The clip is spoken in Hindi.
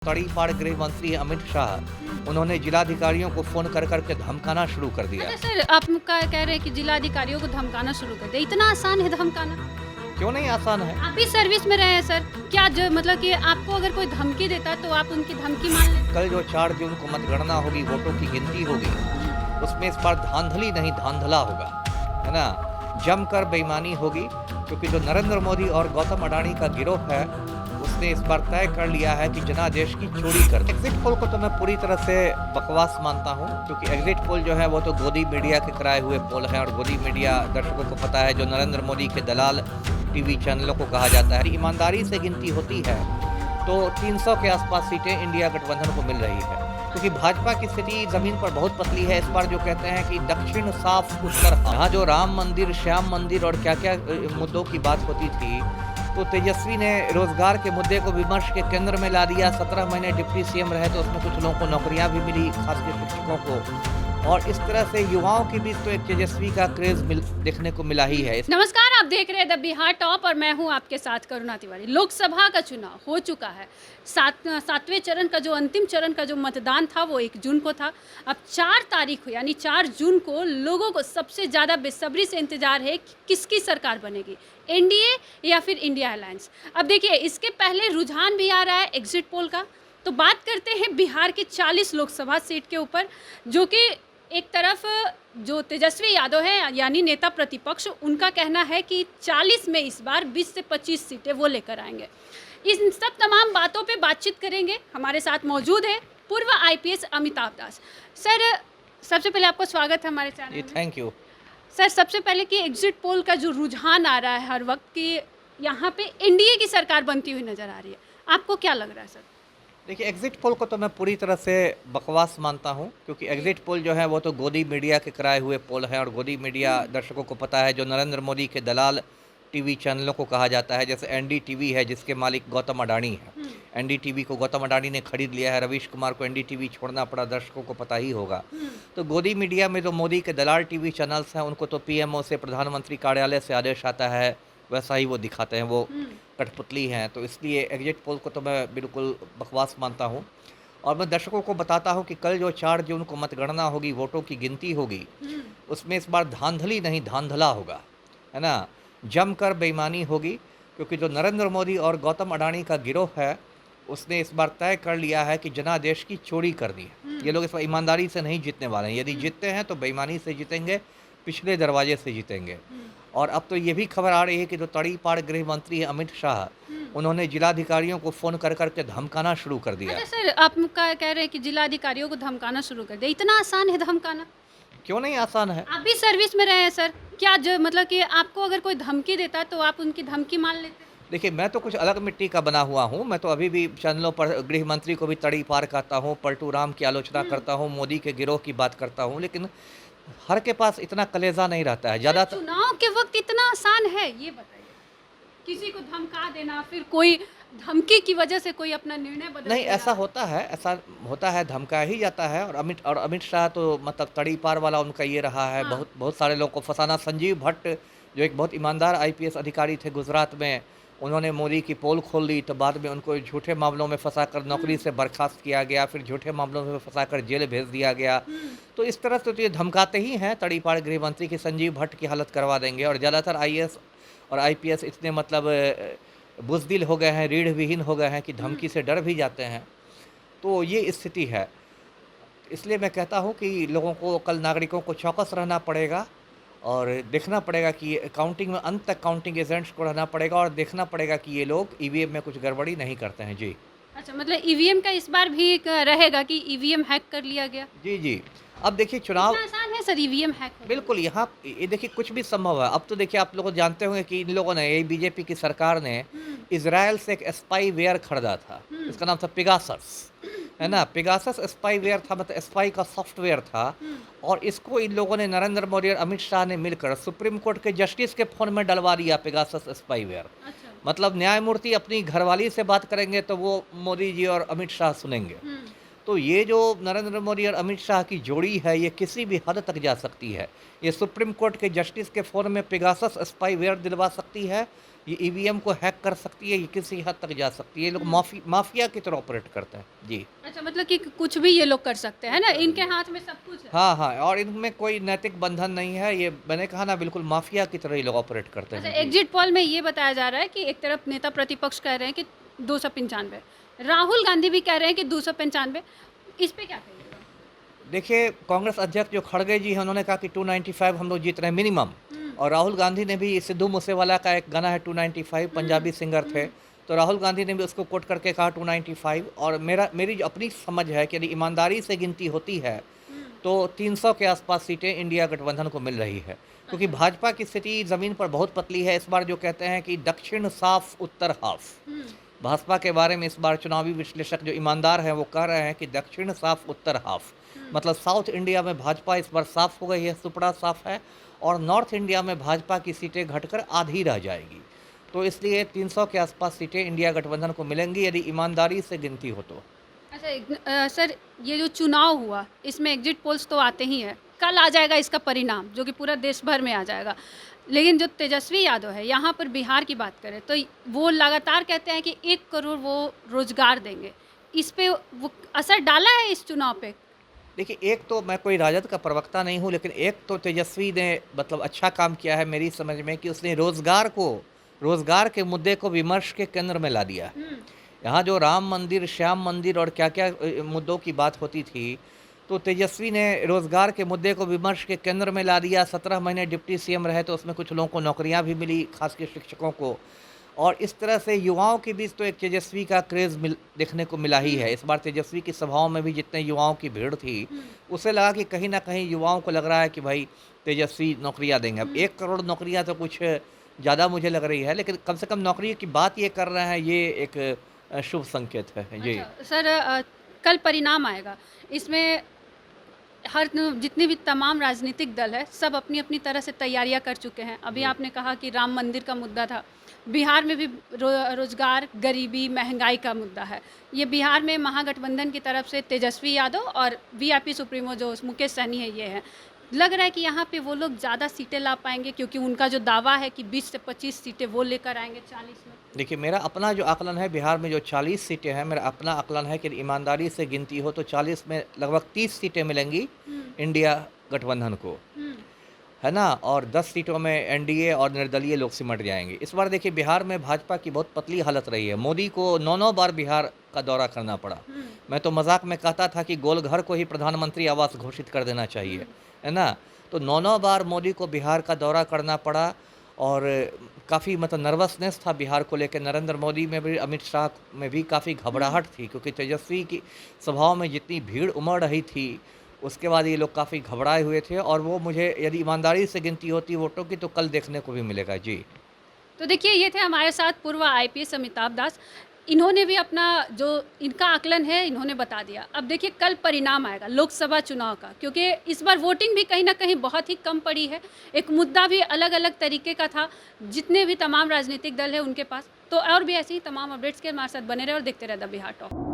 तड़ीपार गृह मंत्री अमित शाह उन्होंने जिलाधिकारियों को फोन कर करके धमकाना शुरू कर दिया। अच्छा सर, आप कह रहे हैं कि जिलाधिकारियों को धमकाना शुरू कर दिया। इतना आसान है धमकाना? क्यों नहीं आसान है। आप भी सर्विस में रहे हैं सर, क्या जो मतलब कि आपको अगर कोई धमकी देता है तो आप उनकी धमकी मान लें? कल जो 4 जून को मतगणना होगी, वोटों की गिनती होगी, उसमें इस बार धांधली नहीं धांधला होगा, है ना। जमकर बेईमानी होगी, क्योंकि जो नरेंद्र मोदी और गौतम अडानी का गिरोह है उसने इस बार तय कर लिया है कि जनादेश की चोरी कर। एग्जिट पोल को तो मैं पूरी तरह से बकवास मानता हूं, क्योंकि एग्जिट पोल जो है वो तो गोदी मीडिया के कराए हुए पोल है, और गोदी मीडिया दर्शकों को पता है जो नरेंद्र मोदी के दलाल टीवी चैनलों को कहा जाता है। ईमानदारी से गिनती होती है तो 300 के आसपास सीटें इंडिया गठबंधन को मिल रही है, क्योंकि भाजपा की स्थिति जमीन पर बहुत पतली है। इस बार जो कहते हैं कि दक्षिण साफ उत्तर, यहाँ जो राम मंदिर, श्याम मंदिर और क्या क्या मुद्दों की बात होती थी, तो तेजस्वी ने रोजगार के मुद्दे को विमर्श के केंद्र में ला दिया। 17 महीने डिप्टी सीएम रहे तो उसमें कुछ लोगों को नौकरियां भी मिली, खासकर शिक्षकों को, और इस तरह से युवाओं के बीच तो एक तेजस्वी का क्रेज देखने को मिला ही है। नमस्कार, आप देख रहे हैं द बिहार टॉप और मैं हूं आपके साथ करुणा तिवारी। लोकसभा का चुनाव हो चुका है। सातवें चरण का जो अंतिम चरण का जो मतदान था वो 1 जून को था। अब 4 तारीख को यानी 4 जून को लोगों को सबसे ज़्यादा बेसब्री से इंतजार है कि किसकी सरकार बनेगी, एनडीए या फिर इंडिया अलायंस। अब देखिए, इसके पहले रुझान भी आ रहा है एग्जिट पोल का। तो बात करते हैं बिहार के 40 लोकसभा सीट के ऊपर, जो कि एक तरफ जो तेजस्वी यादव है यानी नेता प्रतिपक्ष, उनका कहना है कि 40 में इस बार 20 से 25 सीटें वो लेकर आएंगे। इन सब तमाम बातों पे बातचीत करेंगे। हमारे साथ मौजूद है पूर्व आईपीएस अमिताभ दास। सर, सबसे पहले आपका स्वागत है हमारे चैनल में। थैंक यू सर, सबसे पहले कि एग्जिट पोल का जो रुझान आ रहा है हर वक्त कि यहाँ पे एनडीए की सरकार बनती हुई नजर आ रही है, आपको क्या लग रहा है सर? देखिए, एग्जिट पोल को तो मैं पूरी तरह से बकवास मानता हूं, क्योंकि एग्जिट पोल जो है वो तो गोदी मीडिया के कराए हुए पोल है, और गोदी मीडिया दर्शकों को पता है जो नरेंद्र मोदी के दलाल टीवी चैनलों को कहा जाता है। जैसे एनडीटीवी है जिसके मालिक गौतम अडानी है। एनडीटीवी को गौतम अडानी ने खरीद लिया है, रवीश कुमार को एनडीटीवी छोड़ना पड़ा, दर्शकों को पता ही होगा। तो गोदी मीडिया में जो मोदी के दलाल टीवी चैनल्स हैं उनको तो पीएमओ से, प्रधानमंत्री कार्यालय से आदेश आता है, वैसा ही वो दिखाते हैं, वो कठपुतली हैं। तो इसलिए एग्जिट पोल को तो मैं बिल्कुल बकवास मानता हूँ। और मैं दर्शकों को बताता हूँ कि कल जो 4 जून को मतगणना होगी, वोटों की गिनती होगी, उसमें इस बार धांधली नहीं धांधला होगा, है ना। जमकर बेईमानी होगी, क्योंकि जो नरेंद्र मोदी और गौतम अडानी का गिरोह है उसने इस बार तय कर लिया है कि जनादेश की चोरी करनी है। ये लोग इस बार ईमानदारी से नहीं जीतने वाले हैं। यदि जीतते हैं तो बेईमानी से जीतेंगे, पिछले दरवाजे से जीतेंगे। और अब तो ये भी खबर आ रही है कि जो तड़ीपार गृह मंत्री अमित शाह, उन्होंने जिलाधिकारियों को फोन कर करके धमकाना शुरू कर दिया। अच्छा सर, आप कह रहे हैं कि जिलाधिकारियों को धमकाना शुरू कर दिया। इतना आसान है धमकाना? क्यों नहीं आसान है। आप भी सर्विस में रहे हैं सर, क्या जो मतलब कि आपको अगर कोई धमकी देता है तो आप उनकी धमकी मान लेते हैं? देखिए, मैं तो कुछ अलग मिट्टी का बना हुआ हूँ। मैं तो अभी भी चैनलों पर गृह मंत्री को भी तड़ीपार कहता हूँ, पलटू राम की आलोचना करता हूँ, मोदी के गिरोह की बात करता हूँ, लेकिन हर के पास इतना कलेजा नहीं रहता है। ज़्यादातर चुनाव के वक्त इतना आसान है, ये बताइए? किसी को धमका देना, फिर कोई धमकी की वजह से कोई अपना निर्णय बदल नहीं, देना। ऐसा होता है, धमका ही जाता है। और अमित शाह तो मतलब तड़ीपार वाला उनका ये रहा है, हाँ। बहुत सारे लोग को फंसाना। संजीव भट्ट जो एक बहुत ईमानदार आईपीएस अधिकारी थे गुजरात में, उन्होंने मोदी की पोल खोल ली, तो बाद में उनको झूठे मामलों में फंसाकर नौकरी से बर्खास्त किया गया, फिर झूठे मामलों में फंसाकर जेल भेज दिया गया। तो इस तरह से तो ये धमकाते ही हैं तड़ीपार गृह मंत्री की संजीव भट्ट की हालत करवा देंगे। और ज़्यादातर आईएएस और आईपीएस इतने मतलब बुज़दिल हो गए हैं, रीढ़ विहीन हो गए हैं कि धमकी से डर भी जाते हैं। तो ये स्थिति है। इसलिए मैं कहता हूँ कि लोगों को, कल नागरिकों को चौकस रहना पड़ेगा और देखना पड़ेगा कि काउंटिंग में अंत तक काउंटिंग एजेंट्स को रहना पड़ेगा, और देखना पड़ेगा कि ये लोग ईवीएम में कुछ गड़बड़ी नहीं करते हैं। जी अच्छा, मतलब ईवीएम का इस बार भी रहेगा कि ईवीएम हैक कर लिया गया? जी जी। अब देखिए, चुनाव इतना आसान है सर ईवीएम हैक होना? बिल्कुल, यहाँ ये देखिए कुछ भी संभव है। अब तो देखिए, आप लोग जानते होंगे कि इन लोगों ने, यही बीजेपी की सरकार ने इजराइल से एक स्पाई वेयर खरीदा था। इसका नाम था पेगासस, है ना। पेगासस स्पाई वेयर था, मतलब स्पाई का सॉफ्टवेयर था। और इसको इन लोगों ने, नरेंद्र मोदी और अमित शाह ने मिलकर सुप्रीम कोर्ट के जस्टिस के फोन में डलवा दिया पेगासस स्पाई वेयर। अच्छा। मतलब न्यायमूर्ति अपनी घरवाली से बात करेंगे तो वो मोदी जी और अमित शाह सुनेंगे। तो तो ये जो नरेंद्र मोदी और अमित शाह की जोड़ी है, ये किसी भी हद तक जा सकती है। ये सुप्रीम कोर्ट के जस्टिस के फ़ोन में पेगासस स्पाईवेयर दिलवा सकती है, ये ईवीएम को हैक कर सकती है, ये किसी हद तक जा सकती है। ये लोग माफिया की तरह ऑपरेट करते हैं। जी। अच्छा, मतलब कि कुछ भी ये लोग कर सकते हैं ना, इनके हाथ में सब कुछ है। हाँ, हाँ, और इनमें कोई नैतिक बंधन नहीं है। ये मैंने कहा ना, बिल्कुल माफिया की तरह ये लोग ऑपरेट करते अच्छा, हैं। जी। एग्जिट पोल में ये बताया जा रहा है कि एक तरफ नेता प्रतिपक्ष कह रहे हैं कि 295, राहुल गांधी भी कह रहे हैं कि 295, इस पे क्या कहिएगा? देखिए, कांग्रेस अध्यक्ष जो खड़गे जी हैं, उन्होंने कहा कि 295 हम लोग जीत रहे हैं मिनिमम। हम्म, और राहुल गांधी ने भी, सिद्धू मूसेवाला का एक गाना है 295, पंजाबी सिंगर थे, तो राहुल गांधी ने भी उसको कोट करके कहा 295। और मेरी जो अपनी समझ है कि यदि ईमानदारी से गिनती होती है हम्म, तो 300 के आसपास सीटें इंडिया गठबंधन को मिल रही है, क्योंकि भाजपा की स्थिति ज़मीन पर बहुत पतली है। इस बार जो कहते हैं कि दक्षिण साफ उत्तर हाफ, हम्म, भाजपा के बारे में इस बार चुनावी विश्लेषक जो ईमानदार हैं वो कह रहे हैं कि दक्षिण साफ उत्तर हाफ, मतलब साउथ इंडिया में भाजपा इस बार साफ हो गई है, सुपड़ा साफ है, और नॉर्थ इंडिया में भाजपा की सीटें घटकर आधी रह जाएगी। तो इसलिए 300 के आसपास सीटें इंडिया गठबंधन को मिलेंगी यदि ईमानदारी से गिनती हो तो। अच्छा, सर, ये जो चुनाव हुआ इसमें एग्जिट पोल्स तो आते ही हैं, कल आ जाएगा इसका परिणाम जो कि पूरा देश भर में आ जाएगा। लेकिन जो तेजस्वी यादव है, यहाँ पर बिहार की बात करें तो वो लगातार कहते हैं कि 1 करोड़ वो रोजगार देंगे। इस पे वो असर डाला है इस चुनाव पे? देखिए, एक तो मैं कोई राजद का प्रवक्ता नहीं हूँ, लेकिन एक तो तेजस्वी ने मतलब अच्छा काम किया है मेरी समझ में, कि उसने रोज़गार के मुद्दे को विमर्श के केंद्र में ला दिया। यहाँ जो राम मंदिर, श्याम मंदिर और क्या-क्या मुद्दों की बात होती थी, तो तेजस्वी ने रोज़गार के मुद्दे को विमर्श के केंद्र में ला दिया। 17 महीने डिप्टी सीएम रहे तो उसमें कुछ लोगों को नौकरियाँ भी मिली, खासकर शिक्षकों को। और इस तरह से युवाओं के बीच तो एक तेजस्वी का क्रेज़ देखने को मिला ही है। इस बार तेजस्वी की सभाओं में भी जितने युवाओं की भीड़ थी, उससे लगा कि कहीं न कहीं युवाओं को लग रहा है कि भाई तेजस्वी नौकरियाँ देंगे। अब 1 करोड़ नौकरियाँ तो कुछ ज़्यादा मुझे लग रही है, लेकिन कम से कम नौकरी की बात ये कर रहे हैं, ये एक शुभ संकेत है। जी। अच्छा, सर, कल परिणाम आएगा, इसमें जितने भी तमाम राजनीतिक दल है सब अपनी अपनी तरह से तैयारियां कर चुके हैं। अभी जी। आपने कहा कि राम मंदिर का मुद्दा था, बिहार में भी रोजगार, गरीबी, महंगाई का मुद्दा है। ये बिहार में महागठबंधन की तरफ से तेजस्वी यादव और वीआईपी सुप्रीमो जो मुकेश सहनी है, ये है। लग रहा है कि यहाँ पे वो लोग ज़्यादा सीटें ला पाएंगे, क्योंकि उनका जो दावा है कि 20 से 25 सीटें वो लेकर आएंगे 40 में। देखिए, मेरा अपना जो आकलन है, बिहार में जो 40 सीटें हैं, मेरा अपना आकलन है कि ईमानदारी से गिनती हो तो 40 में लगभग 30 सीटें मिलेंगी इंडिया गठबंधन को, हम्म, है ना? और 10 सीटों में एनडीए और निर्दलीय लोग सिमट जाएंगे। इस बार देखिए, बिहार में भाजपा की बहुत पतली हालत रही है। मोदी को 9-9 बार बिहार का दौरा करना पड़ा। मैं तो मजाक में कहता था कि गोलघर को ही प्रधानमंत्री आवास घोषित कर देना चाहिए, है ना? तो 9-9 बार मोदी को बिहार का दौरा करना पड़ा, और काफ़ी मतलब नर्वसनेस था बिहार को लेकर। नरेंद्र मोदी में भी, अमित शाह में भी काफ़ी घबराहट थी, क्योंकि तेजस्वी की सभाओं में जितनी भीड़ उमड़ रही थी, उसके बाद ये लोग काफ़ी घबराए हुए थे। और वो मुझे, यदि ईमानदारी से गिनती होती वोटों की, तो कल देखने को भी मिलेगा। जी। तो देखिए, ये थे हमारे साथ पूर्व आईपीएस अमिताभ दास। इन्होंने भी अपना जो इनका आकलन है इन्होंने बता दिया। अब देखिए कल परिणाम आएगा लोकसभा चुनाव का, क्योंकि इस बार वोटिंग भी कहीं ना कहीं बहुत ही कम पड़ी है। एक मुद्दा भी अलग अलग तरीके का था, जितने भी तमाम राजनीतिक दल है उनके पास। तो और भी ऐसी ही तमाम अपडेट्स के हमारे साथ बने रहे और देखते रहे द बिहार टॉक।